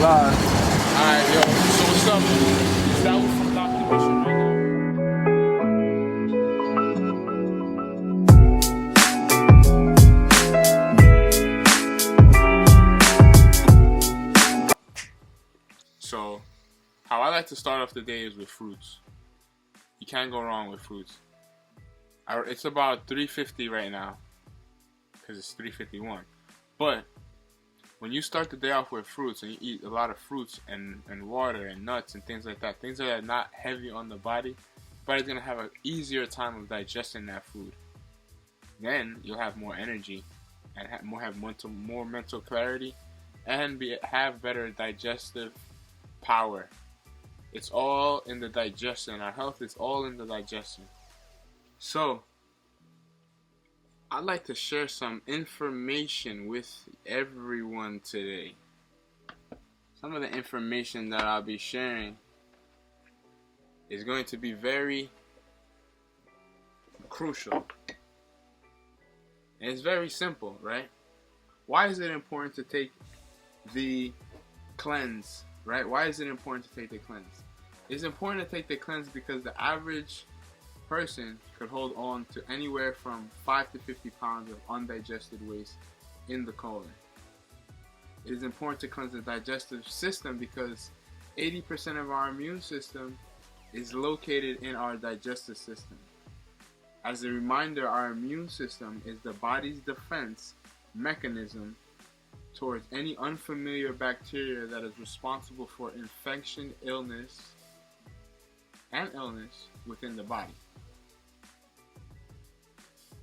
live. Alright, yo, so what's up? It's that one from DrMissions right now. So, how I like to start off the day is with fruits. You can't go wrong with fruits. It's about 3:50 right now, because it's 3:51. But when you start the day off with fruits and you eat a lot of fruits and water and nuts and things like that, things that are not heavy on the body's going to have an easier time of digesting that food. Then you'll have more energy and have more mental clarity and have better digestive power. It's all in the digestion. Our health is all in the digestion. So, I'd like to share some information with everyone today. Some of the information that I'll be sharing is going to be very crucial. And it's very simple, right? Why is it important to take the cleanse, right? Why is it important to take the cleanse? It's important to take the cleanse because the average person could hold on to anywhere from 5 to 50 pounds of undigested waste in the colon. It is important to cleanse the digestive system because 80% of our immune system is located in our digestive system. As a reminder, our immune system is the body's defense mechanism towards any unfamiliar bacteria that is responsible for infection, illness within the body.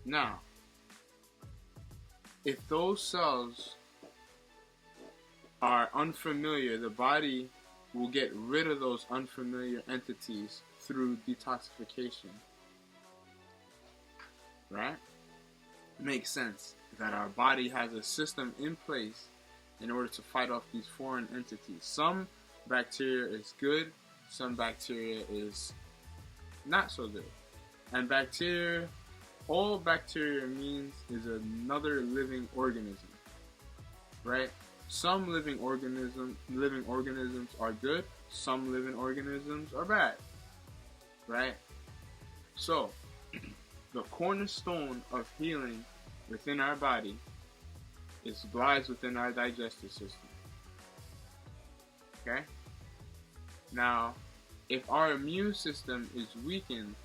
Now, if those cells are unfamiliar, the body will get rid of those unfamiliar entities through detoxification. Right? Makes sense that our body has a system in place in order to fight off these foreign entities. Some bacteria is good, some bacteria is not so good. And all bacteria means is another living organism, right? Some living organisms are good, some living organisms are bad, right? So, the cornerstone of healing within our body lies within our digestive system, okay? Now, if our immune system is weakened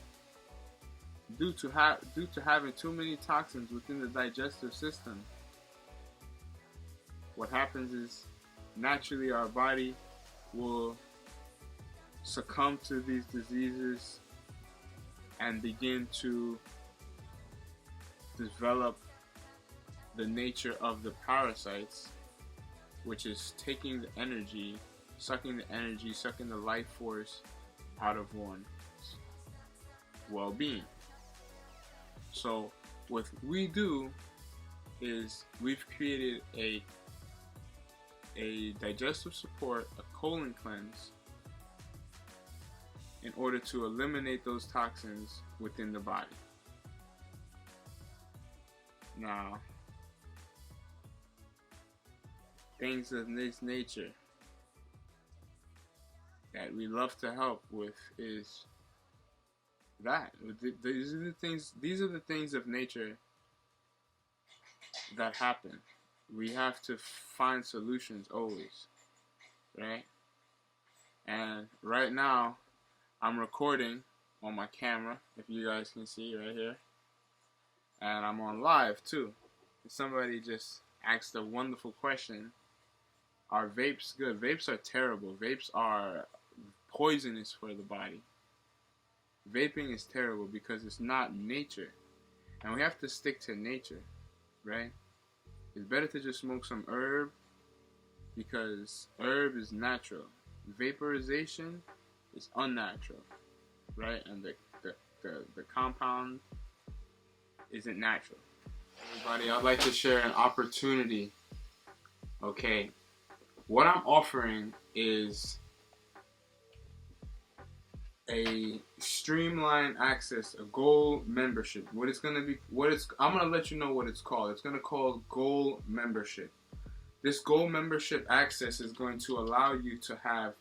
due to having too many toxins within the digestive system, what happens is naturally our body will succumb to these diseases and begin to develop the nature of the parasites, which is taking the energy, sucking the life force out of one's well-being. So what we do is we've created a digestive support, a colon cleanse, in order to eliminate those toxins within the body. Now, things of this nature that we love to help with is that. These are the things of nature that happen. We have to find solutions always, right? And right now, I'm recording on my camera, if you guys can see right here. And I'm on live too. Somebody just asked a wonderful question. Are vapes good? Vapes are terrible. Vapes are poisonous for the body. Vaping is terrible because it's not nature. And we have to stick to nature, right? It's better to just smoke some herb because herb is natural. Vaporization is unnatural, right? And the compound isn't natural. Everybody, I'd like to share an opportunity. Okay, what I'm offering is a streamlined access, a gold membership. I'm gonna let you know what it's called. It's gonna call gold membership. This gold membership access is going to allow you to have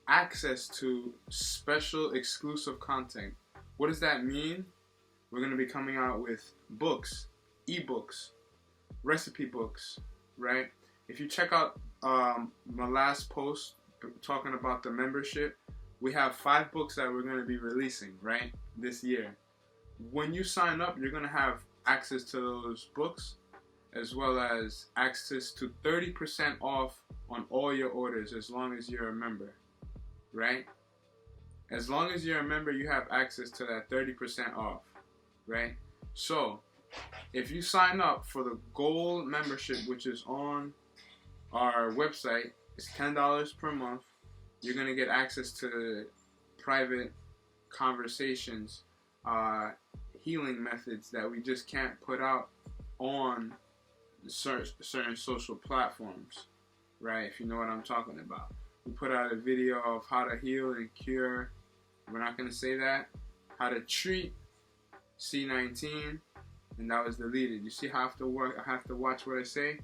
access to special exclusive content. What does that mean? We're going to be coming out with books, ebooks, recipe books, right? If you check out my last post talking about the membership, we have 5 books that we're going to be releasing, right, this year. When you sign up, you're going to have access to those books, as well as access to 30% off on all your orders as long as you're a member, right? As long as you're a member, you have access to that 30% off, right? So, if you sign up for the gold membership, which is on our website, it's $10 per month. You're going to get access to private conversations, healing methods that we just can't put out on certain social platforms, right? If you know what I'm talking about. We put out a video of how to heal and cure, we're not going to say that, how to treat C19, and that was deleted. You see how I have to watch what I say?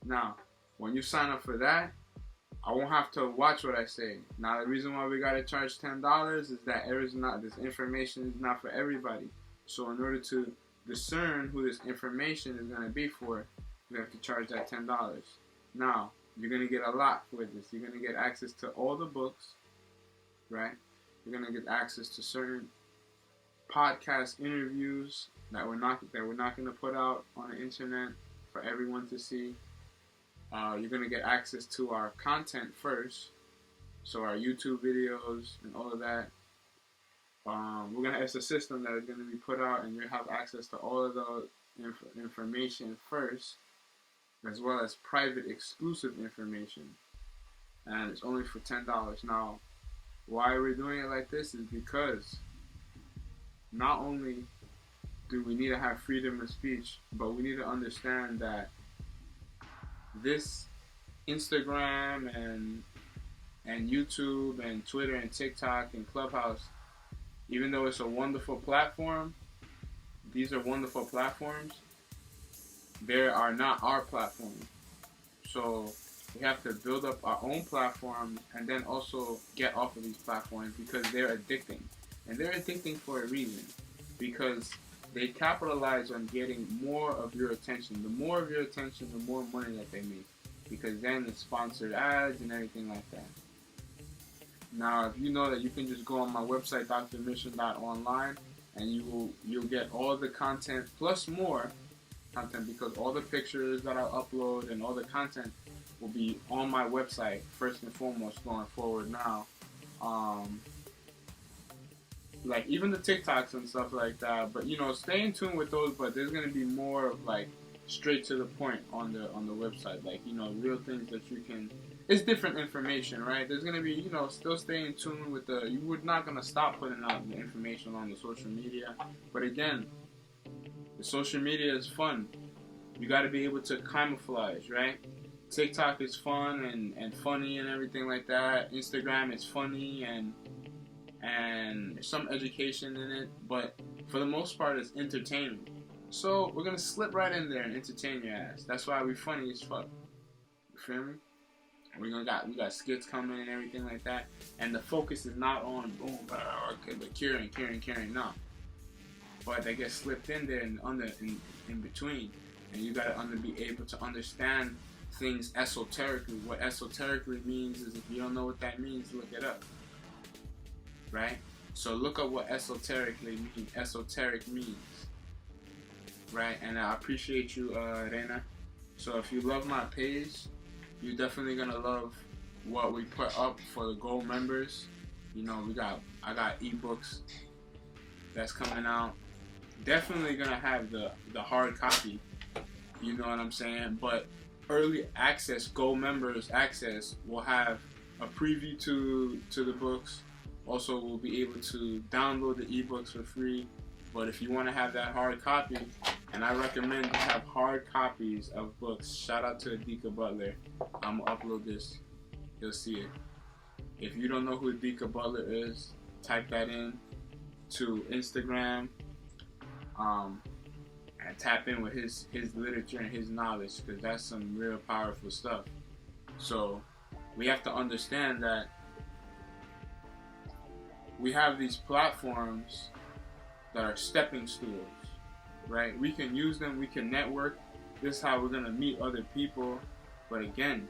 Now, when you sign up for that, I won't have to watch what I say. Now, the reason why we gotta charge $10 is that this information is not for everybody. So in order to discern who this information is gonna be for, we have to charge that $10. Now, you're gonna get a lot with this. You're gonna get access to all the books, right? You're gonna get access to certain podcast interviews that we're not gonna put out on the internet for everyone to see. You're going to get access to our content first, so our YouTube videos and all of that. It's a system that is going to be put out, and you'll have access to all of the information first, as well as private exclusive information. And it's only for $10. Now, why we're doing it like this is because not only do we need to have freedom of speech, but we need to understand that this Instagram and YouTube and Twitter and TikTok and Clubhouse, even though it's a wonderful platform, these are wonderful platforms, they are not our platform. So we have to build up our own platform and then also get off of these platforms, because they're addicting. And they're addicting for a reason, because they capitalize on getting more of your attention. The more of your attention, the more money that they make, because then it's sponsored ads and everything like that. Now, if you know that you can just go on my website, DrMissions.online, and you'll get all the content plus more content, because all the pictures that I'll upload and all the content will be on my website first and foremost going forward now. Like even the TikToks and stuff like that, but stay in tune with those. But there's gonna be more of like straight to the point on the website, like real things that you can. It's different information, right? There's gonna be still stay in tune with we're not gonna stop putting out the information on the social media, but again, the social media is fun. You got to be able to camouflage, right? TikTok is fun and funny and everything like that. Instagram is funny and there's some education in it, but for the most part it's entertainment. So we're gonna slip right in there and entertain your ass. That's why we funny as fuck. You feel me? We got skits coming and everything like that, and the focus is not on boom, but curing, no. But they get slipped in there and in between, and you gotta be able to understand things esoterically. What esoterically means is, if you don't know what that means, look it up. Right? So look up what esoteric means. Right? And I appreciate you, Rena. So if you love my page, you're definitely gonna love what we put up for the gold members. I got ebooks that's coming out. Definitely gonna have the hard copy. You know what I'm saying? But early access, gold members access, will have a preview to the books. Also, we'll be able to download the ebooks for free. But if you want to have that hard copy, and I recommend you have hard copies of books. Shout out to Adika Butler. I'm gonna upload this. You'll see it. If you don't know who Adika Butler is, type that in to Instagram. and tap in with his literature and his knowledge, because that's some real powerful stuff. So we have to understand that we have these platforms that are stepping stools, right? We can use them, we can network. This is how we're gonna meet other people. But again,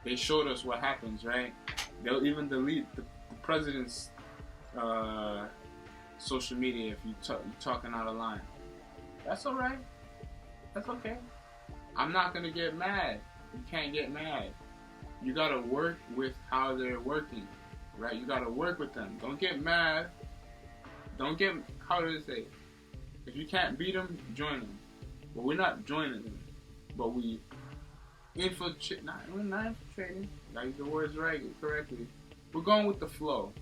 they showed us what happens, right? They'll even delete the president's social media if you're talking out of line. That's alright. That's okay. I'm not gonna get mad. You can't get mad. You gotta work with how they're working, right? You gotta work with them. Don't get mad. Don't get, how do they say? If you can't beat them, join them. But we're not joining them. But we infiltrate, we're not infiltrating. Like the words right correctly. We're going with the flow.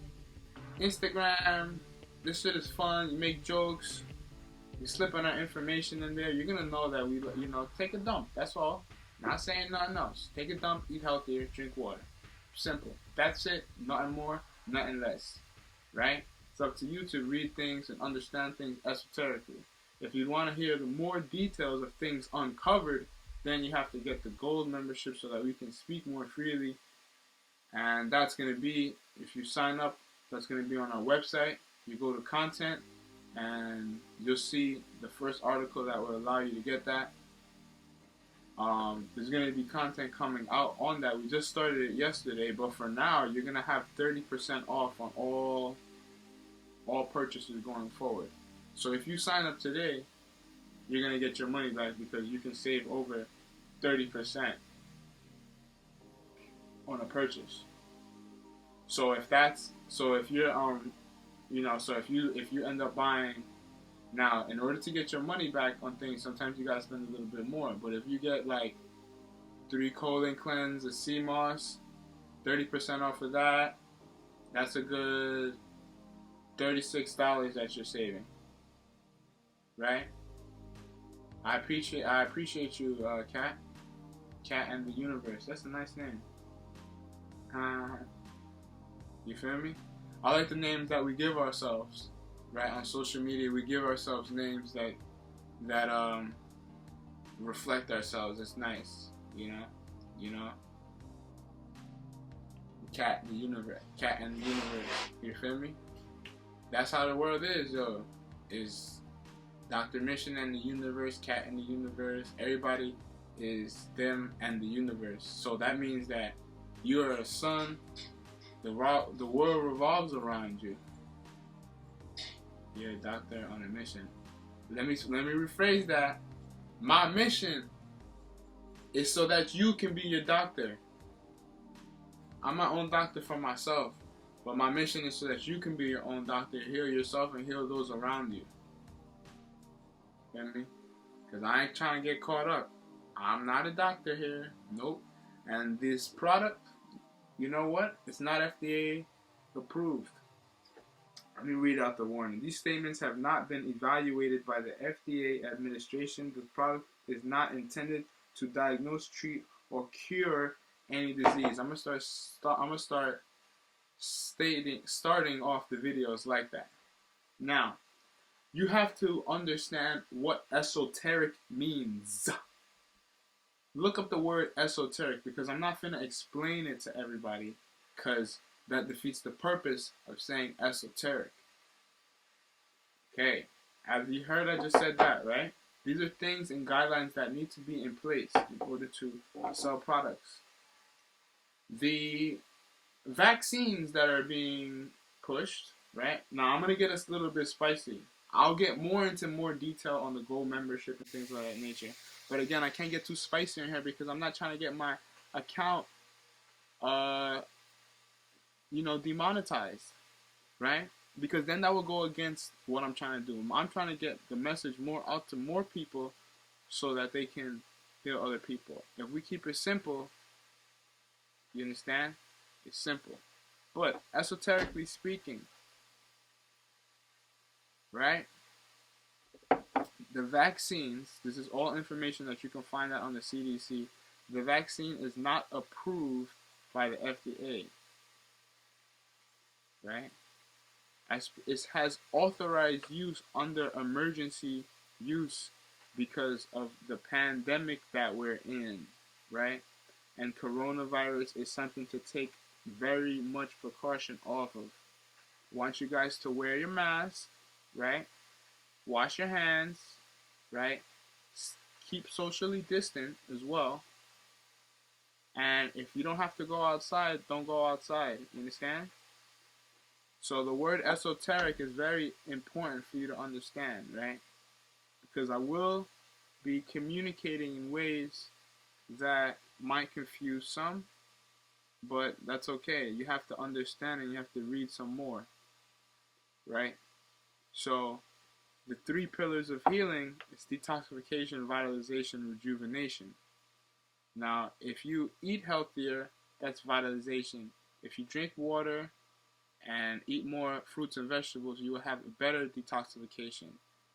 Instagram, this shit is fun. You make jokes. You slip on our information in there. You're gonna know that we, take a dump. That's all. Not saying nothing else. Take a dump, eat healthier, drink water. Simple. That's it. Nothing more, nothing less. Right? It's up to you to read things and understand things esoterically. If you want to hear the more details of things uncovered, then you have to get the gold membership so that we can speak more freely. And that's going to be, if you sign up, that's going to be on our website. You go to content and you'll see the first article that will allow you to get that. There's going to be content coming out on that. We just started it yesterday, but for now, you're going to have 30% off on all purchases going forward. So if you sign up today, you're going to get your money back because you can save over 30% on a purchase. So if you end up buying, now in order to get your money back on things, sometimes you got to spend a little bit more. But if you get like 3 colon cleanse, a sea moss, 30% off of that, that's a good $36 that you're saving, right? I appreciate you, Cat and the Universe. That's a nice name. You feel me? I like the names that we give ourselves, right? On social media, we give ourselves names that reflect ourselves. It's nice, you know. Cat and the Universe. You feel me? That's how the world is, yo. Is DrMissions and the Universe, Cat and the Universe. Everybody is them and the universe. So that means that you're a son. The world revolves around you. You're a doctor on a mission. Let me rephrase that. My mission is so that you can be your doctor. I'm my own doctor for myself. But my mission is so that you can be your own doctor, heal yourself and heal those around you. Feel me? Because I ain't trying to get caught up. I'm not a doctor here. Nope. And this product, you know what? It's not FDA approved. Let me read out the warning. These statements have not been evaluated by the FDA administration. The product is not intended to diagnose, treat, or cure any disease. I'm gonna start starting off the videos like that. Now, you have to understand what esoteric means. Look up the word esoteric because I'm not finna explain it to everybody because that defeats the purpose of saying esoteric. Okay, have you heard I just said that, right? These are things and guidelines that need to be in place in order to sell products. The vaccines that are being pushed, right? Now I'm gonna get us a little bit spicy. I'll get more into more detail on the gold membership and things of that nature. But again, I can't get too spicy in here because I'm not trying to get my account, demonetized, right? Because then that will go against what I'm trying to do. I'm trying to get the message more out to more people so that they can heal other people. If we keep it simple, you understand? It's simple. But esoterically speaking, right? The vaccines, this is all information that you can find out on the CDC. The vaccine is not approved by the FDA, right? It has authorized use under emergency use because of the pandemic that we're in, right? And coronavirus is something to take very much precaution off of. Want you guys to wear your mask, right? Wash your hands, right? Keep socially distant as well. And if you don't have to go outside, don't go outside. You understand? So the word esoteric is very important for you to understand, right? Because I will be communicating in ways that might confuse some, but that's okay. You have to understand and you have to read some more, right? So the 3 pillars of healing is detoxification, vitalization, rejuvenation. Now, if you eat healthier, that's vitalization. If you drink water and eat more fruits and vegetables, you will have a better detoxification.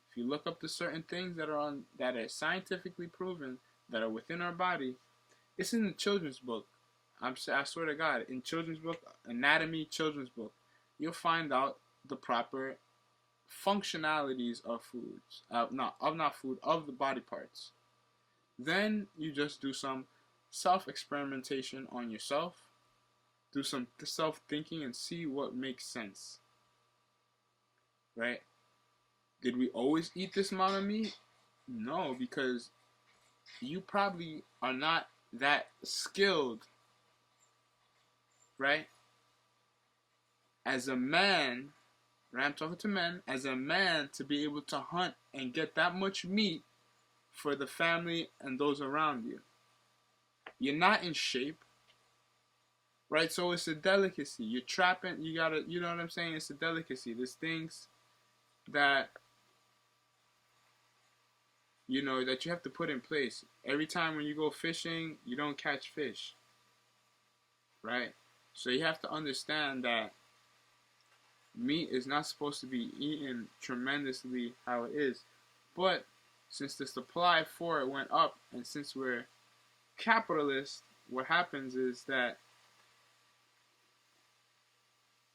If you look up the certain things that are scientifically proven that are within our body, it's in the children's book. I swear to God, in children's book, anatomy children's book, you'll find out the proper functionalities of foods, of the body parts. Then you just do some self-experimentation on yourself, do some self-thinking and see what makes sense, right? Did we always eat this amount of meat? No, because you probably are not that skilled, right? As a man, right? I'm talking to men. As a man, to be able to hunt and get that much meat for the family and those around you. You're not in shape, right? So it's a delicacy. You're trapping, you gotta, you know what I'm saying? It's a delicacy. There's things that, you know, that you have to put in place. Every time when you go fishing, you don't catch fish, right? So you have to understand that meat is not supposed to be eaten tremendously how it is. But since the supply for it went up, and since we're capitalist, what happens is that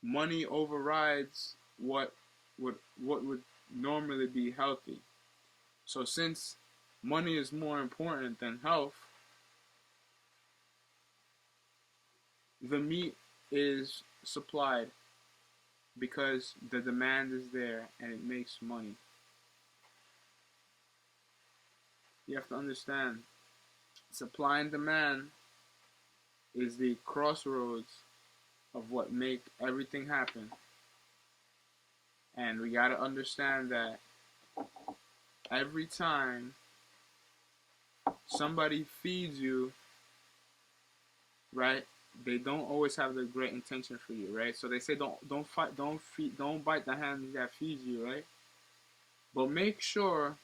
money overrides what would normally be healthy. So since money is more important than health, the meat is supplied because the demand is there and it makes money. You have to understand, supply and demand is the crossroads of what make everything happen. And we got to understand that every time somebody feeds you, right, they don't always have the great intention for you, right? So they say don't bite the hand that feeds you, right? But make sure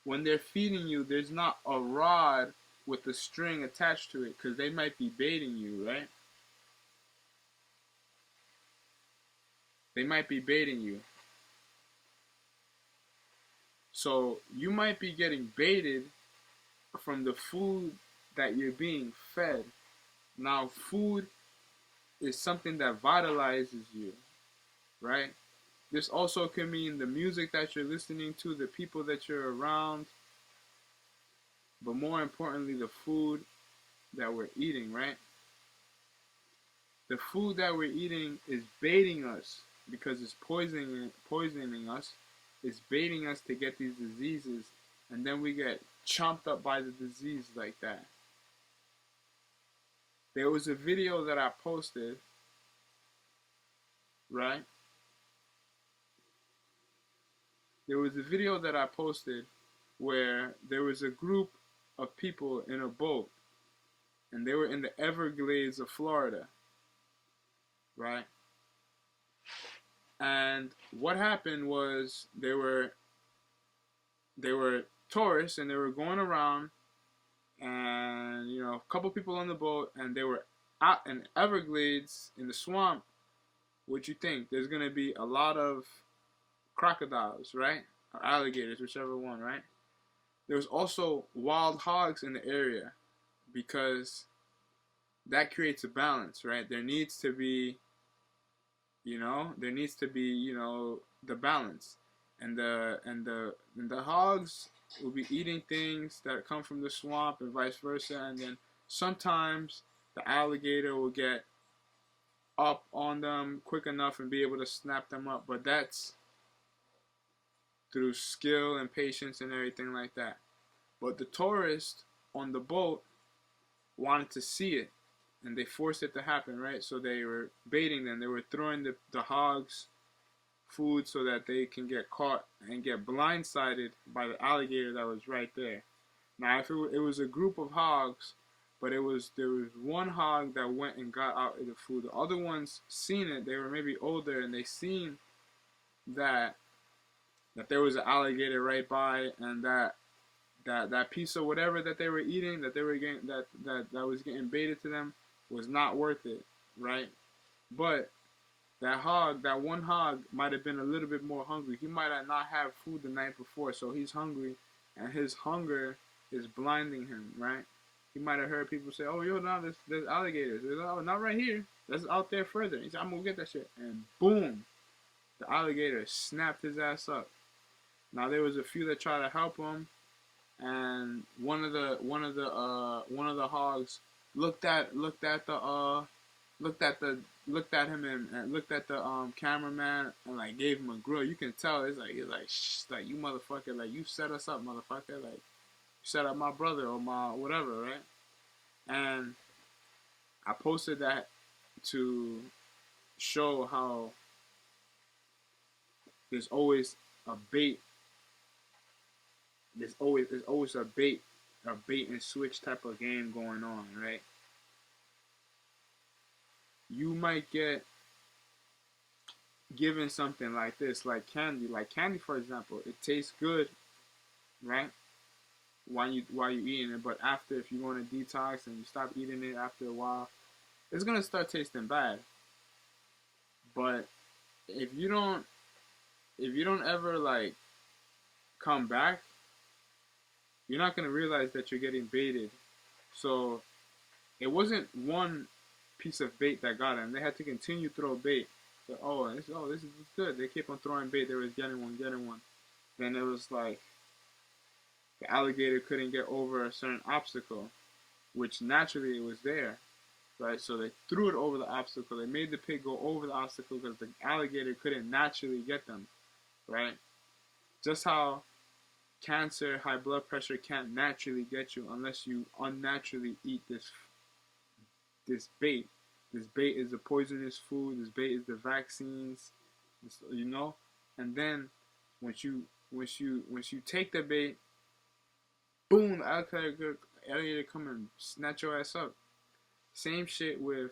when they're feeding you, there's not a rod with a string attached to it, because they might be baiting you, right? They might be baiting you. So you might be getting baited from the food that you're being fed. Now, food is something that vitalizes you, right? This also can mean the music that you're listening to, the people that you're around, but more importantly, the food that we're eating, right? The food that we're eating is baiting us because it's poisoning us. It's baiting us to get these diseases, and then we get chomped up by the disease like that. There was a video that I posted, right? There was a video that I posted where there was a group of people in a boat, and they were in the Everglades of Florida, right? And what happened was they were tourists, and they were going around, and you know, a couple people on the boat, and they were out in Everglades in the swamp. What you think? There's gonna be a lot of crocodiles, right? Or alligators, whichever one, right? There was also wild hogs in the area, because that creates a balance, right? There needs to be, the balance. and the hogs will be eating things that come from the swamp and vice versa, and then sometimes the alligator will get up on them quick enough and be able to snap them up, but that's through skill and patience and everything like that. But the tourists on the boat wanted to see it, and they forced it to happen, right? So they were baiting them. They were throwing the hogs food so that they can get caught and get blindsided by the alligator that was right there. Now, if it was a group of hogs, but there was one hog that went and got out of the food. The other ones seen it. They were maybe older, and they seen that there was an alligator right by, and that piece of whatever that they were eating, that they were getting, that was getting baited to them, was not worth it, right? But that one hog might have been a little bit more hungry. He might have not had food the night before, so he's hungry, and his hunger is blinding him, right? He might have heard people say, "Oh, yo, no, there's alligators. Oh, not right here. That's out there further." He said, "I'm gonna get that shit," and boom, the alligator snapped his ass up. Now there was a few that tried to help him, and one of the hogs looked at him and looked at the cameraman and like gave him a grill. You can tell it's like shh, like you motherfucker, like you set us up, motherfucker, like you set up my brother or my whatever, right? And I posted that to show how there's always a bait. There's always a bait and switch type of game going on, right? You might get given something like this, like candy, for example. It tastes good, right? While you eating it, but after, if you go on a detox and you stop eating it after a while, it's gonna start tasting bad. But if you don't ever like come back, you're not gonna realize that you're getting baited. So it wasn't one piece of bait that got him. They had to continue to throw bait. So, this is good. They kept on throwing bait. They was getting one. Then it was like the alligator couldn't get over a certain obstacle, which naturally it was there, right? So they threw it over the obstacle. They made the pig go over the obstacle because the alligator couldn't naturally get them, right? Just how cancer, high blood pressure can't naturally get you unless you unnaturally eat this bait. This bait is the poisonous food. This bait is the vaccines, you know. And then once you take the bait, boom, the alligator come and snatch your ass up. Same shit with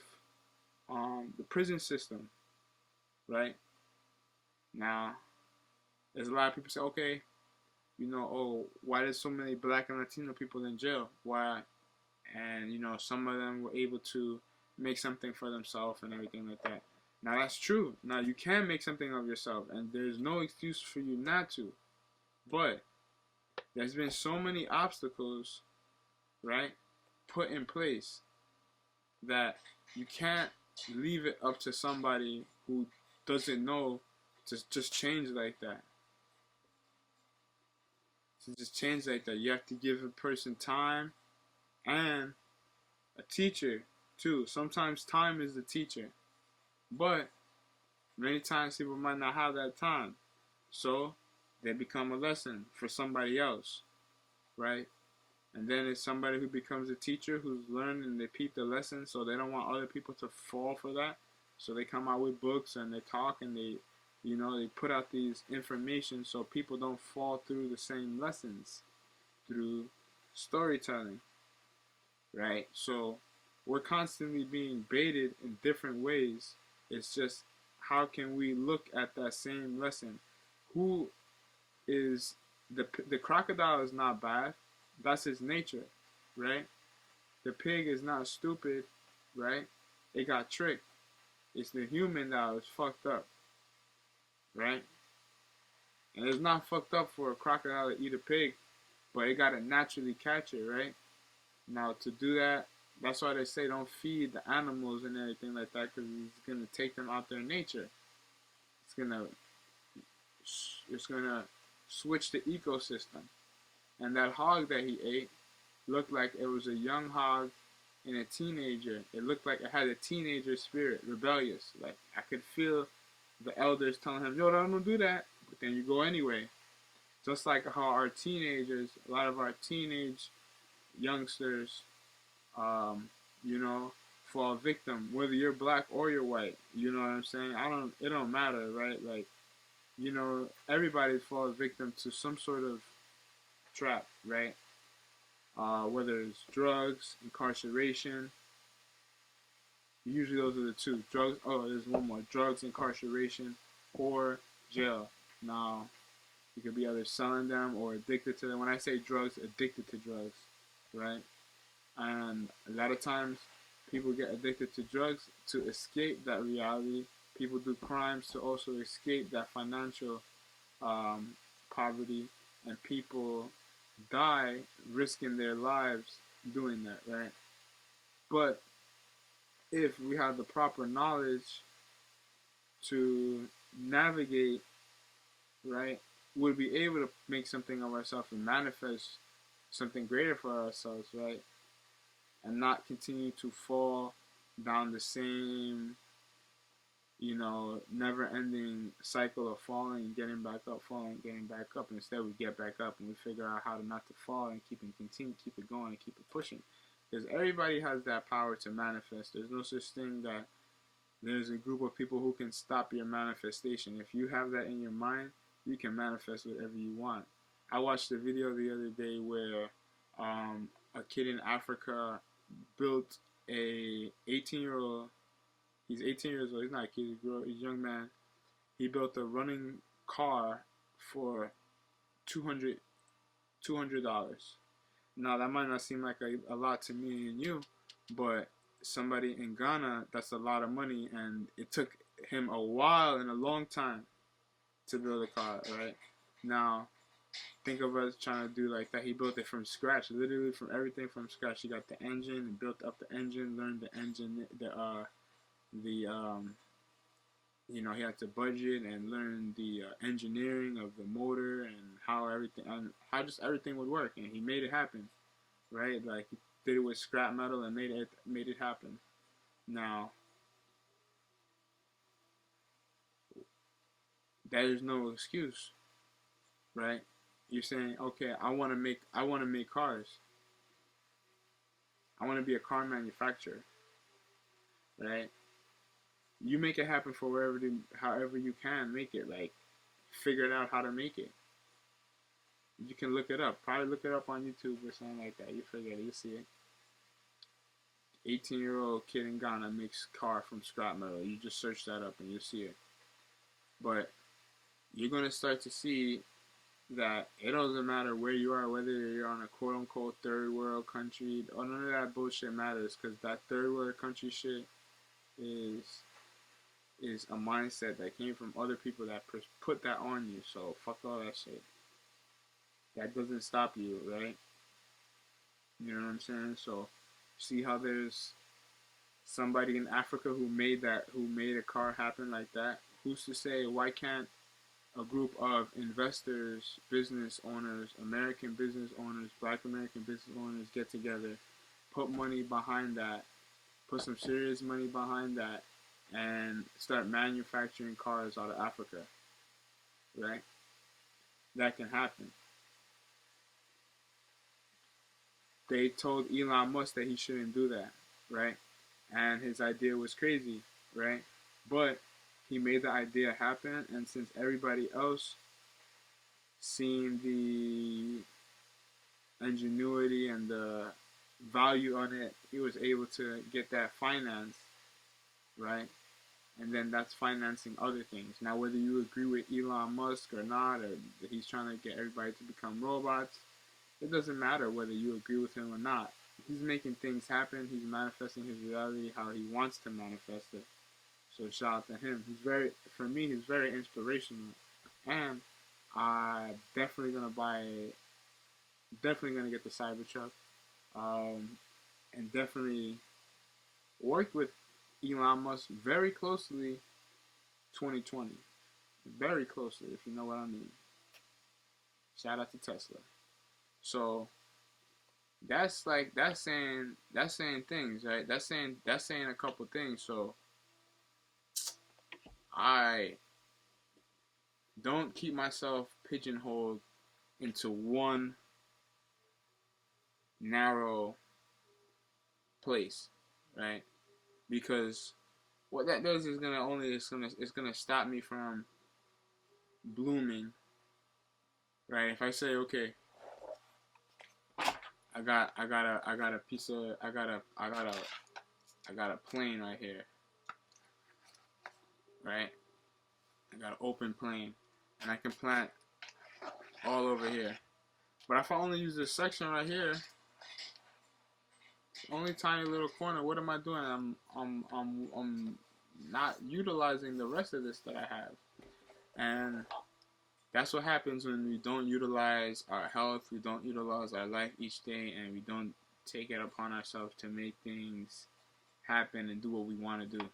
the prison system, right? Now, there's a lot of people say, okay, why there's so many black and Latino people in jail? Why? And, some of them were able to make something for themselves and everything like that. Now, that's true. Now, you can make something of yourself, and there's no excuse for you not to. But there's been so many obstacles, right, put in place that you can't leave it up to somebody who doesn't know to just change like that. You have to give a person time and a teacher too. Sometimes time is the teacher, but many times people might not have that time, so they become a lesson for somebody else, right? And then it's somebody who becomes a teacher who's learned and they repeat the lesson, so they don't want other people to fall for that. So they come out with books and they talk and they put out these information so people don't fall through the same lessons through storytelling, right? So we're constantly being baited in different ways. It's just, how can we look at that same lesson? Who is the crocodile is not bad. That's his nature, right? The pig is not stupid, right? It got tricked. It's the human that was fucked up, right? And it's not fucked up for a crocodile to eat a pig, but it gotta naturally catch it, right? Now, to do that, that's why they say don't feed the animals and everything like that, because it's gonna take them out their nature. It's gonna switch the ecosystem. And that hog that he ate looked like it was a young hog and a teenager. It looked like it had a teenager spirit, rebellious. Like I could feel the elders telling him, "Yo, don't do that," but then you go anyway. Just like how our teenagers, a lot of our teenage youngsters, um, you know, fall victim, whether you're black or you're white. You know what I'm saying? It don't matter, right? Like, you know, everybody falls victim to some sort of trap, right? Whether it's drugs, incarceration. Usually those are the two. Drugs. Oh, there's one more. Drugs, incarceration, or jail. Now, you could be either selling them or addicted to them. When I say drugs, addicted to drugs, right? And a lot of times, people get addicted to drugs to escape that reality. People do crimes to also escape that financial poverty, and people die risking their lives doing that, right? But if we have the proper knowledge to navigate, right, we'll be able to make something of ourselves and manifest something greater for ourselves, right? And not continue to fall down the same, you know, never-ending cycle of falling, getting back up, falling, getting back up. Instead, we get back up and we figure out how to not to fall and continue, keep it going, and keep it pushing. Because everybody has that power to manifest. There's no such thing that there's a group of people who can stop your manifestation. If you have that in your mind, you can manifest whatever you want. I watched a video the other day where a kid in Africa built a 18-year-old. He's 18 years old. He's not a kid. He's a young man. He built a running car for $200. Now that might not seem like a lot to me and you, but somebody in Ghana, that's a lot of money, and it took him a while and a long time to build a car, right? Now, think of us trying to do like that. He built it from scratch, literally from everything from scratch. He got the engine and built up the engine, learned the engine, you know, he had to budget and learn the engineering of the motor and how just everything would work, and he made it happen, right? Like he did it with scrap metal and made it happen. Now, that is no excuse, right? You're saying, okay, I want to make cars. I want to be a car manufacturer, right? You make it happen for however you can make it. Like, figure out how to make it. You can look it up. Probably look it up on YouTube or something like that. You figure it. You see it. 18-year-old kid in Ghana makes car from scrap metal. You just search that up and you see it. But you're gonna start to see that it doesn't matter where you are, whether you're on a quote-unquote third world country, or none of that bullshit matters, because that third world country shit is a mindset that came from other people that put that on you. So fuck all that shit. That doesn't stop you, right? You know what I'm saying? So see how there's somebody in Africa who made a car happen like that. Who's to say why can't a group of investors, business owners, American business owners, black American business owners get together, put money behind that, put some serious money behind that, and start manufacturing cars out of Africa, right? That can happen. They told Elon Musk that he shouldn't do that, right? And his idea was crazy, right? But he made the idea happen, and since everybody else seen the ingenuity and the value on it, he was able to get that financed, right? And then that's financing other things. Now, whether you agree with Elon Musk or not, or he's trying to get everybody to become robots, it doesn't matter whether you agree with him or not. He's making things happen. He's manifesting his reality how he wants to manifest it. So shout out to him. For me, he's very inspirational. And I'm definitely gonna get the Cybertruck, and definitely work with Elon Musk very closely 2020. very closely, if you know what I mean. Shout out to Tesla. So that's saying things, right? That's saying a couple things. So I don't keep myself pigeonholed into one narrow place, right? Because what that does is gonna stop me from blooming, right? If I say, okay, I got a plane right here, right? I got an open plane, and I can plant all over here. But if I only use this section right here, only tiny little corner, what am I doing? I'm not utilizing the rest of this that I have. And that's what happens when we don't utilize our health, we don't utilize our life each day, and we don't take it upon ourselves to make things happen and do what we want to do.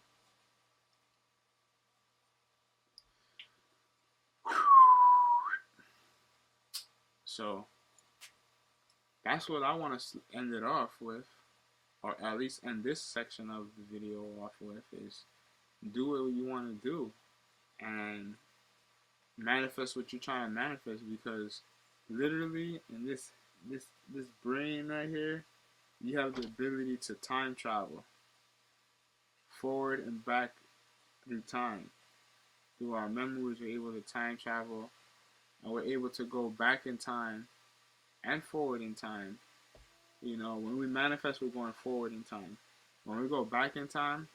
So that's what I want to end it off with, or at least end this section of the video off with, is do what you want to do and manifest what you're trying to manifest, because literally in this brain right here, you have the ability to time travel forward and back through time. Through our memories, we're able to time travel, and we're able to go back in time and forward in time. You know, when we manifest, we're going forward in time. When we go back in time,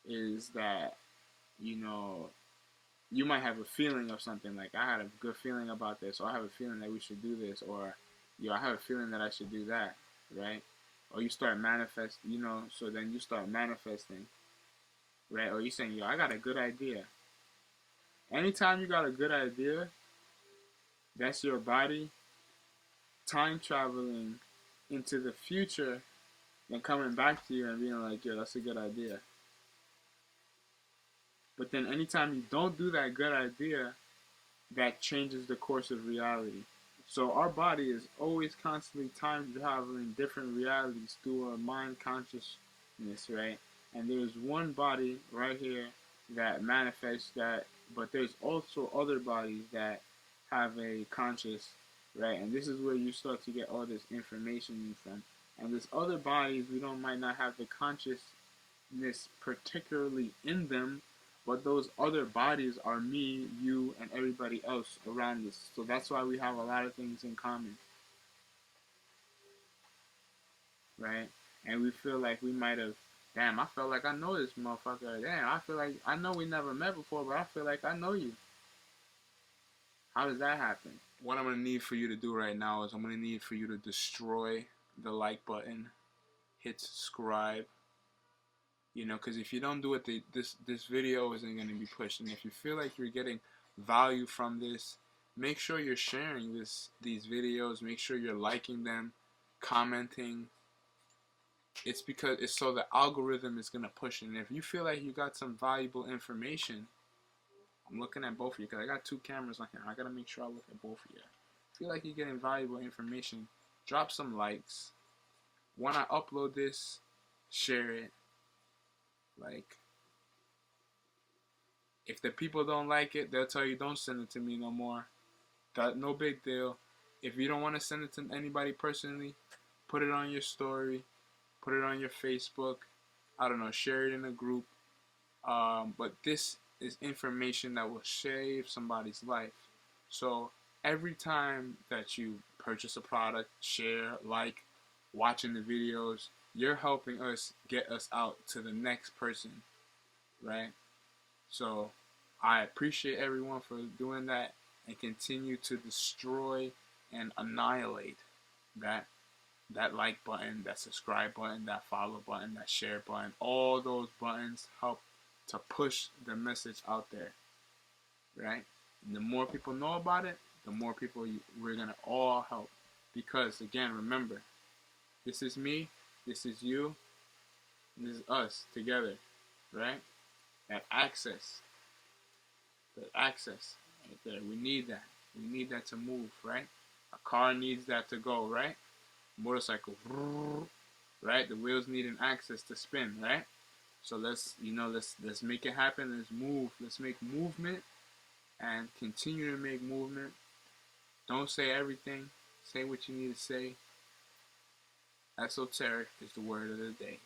is that, you know, you might have a feeling of something, like, I had a good feeling about this, or I have a feeling that we should do this, or, yo, I have a feeling that I should do that, right? Or you start manifesting, you know, so then you start manifesting, right? Or you saying, yo, I got a good idea. Anytime you got a good idea, that's your body time traveling into the future and coming back to you and being like, yo, that's a good idea. But then anytime you don't do that good idea, that changes the course of reality. So our body is always constantly time traveling different realities through our mind consciousness, right? And there's one body right here that manifests that, but there's also other bodies that have a conscious, right? And this is where you start to get all this information from. And there's other bodies might not have the consciousness particularly in them, but those other bodies are me, you, and everybody else around us. So that's why we have a lot of things in common, right? And we feel like we might have, damn, I feel like I know this motherfucker. Damn, I feel like I know we never met before, but I feel like I know you. How does that happen? What I'm going to need for you to do right now is I'm going to need for you to destroy the like button, hit subscribe. You know, because if you don't do it, this video isn't going to be pushed. And if you feel like you're getting value from this, make sure you're sharing these videos. Make sure you're liking them, commenting. It's because it's so the algorithm is going to push it. And if you feel like you got some valuable information, I'm looking at both of you because I got two cameras on here. I got to make sure I look at both of you. Feel like you're getting valuable information, drop some likes. When I upload this, share it. Like, if the people don't like it, they'll tell you, don't send it to me no more. That, no big deal. If you don't want to send it to anybody personally, put it on your story, put it on your Facebook. I don't know, share it in a group. But this is information that will save somebody's life. So every time that you purchase a product, share, like, watching the videos, you're helping us get us out to the next person, right? So I appreciate everyone for doing that, and continue to destroy and annihilate that like button, that subscribe button, that follow button, that share button. All those buttons help to push the message out there, right? And the more people know about it, the more people we're going to all help. Because, again, remember, this is me, this is you, and this is us together, right? That access. The access right there. We need that. We need that to move, right? A car needs that to go, right? Motorcycle, right? The wheels need an access to spin, right? So let's make it happen. Let's move. Let's make movement and continue to make movement. Don't say everything. Say what you need to say. Esoteric is the word of the day.